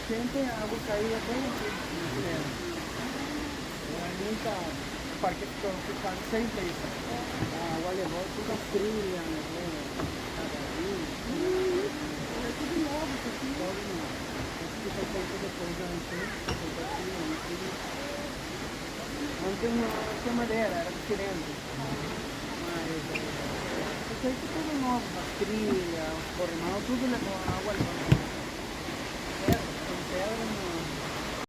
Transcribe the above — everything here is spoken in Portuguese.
sempre a água caía bem aqui no terreno. Nunca, o parque ficou fechado 6 meses. A água levou toda a trilha, levou a galinha. É tudo novo isso aqui. Tudo novo. Esse que foi feito depois da enchente, foi tudo. Não tinha madeira, era diferente. Mas foi feito tudo novo, as trilhas, os corrimãos, tudo levou a água levou. Pedra, tem pedra,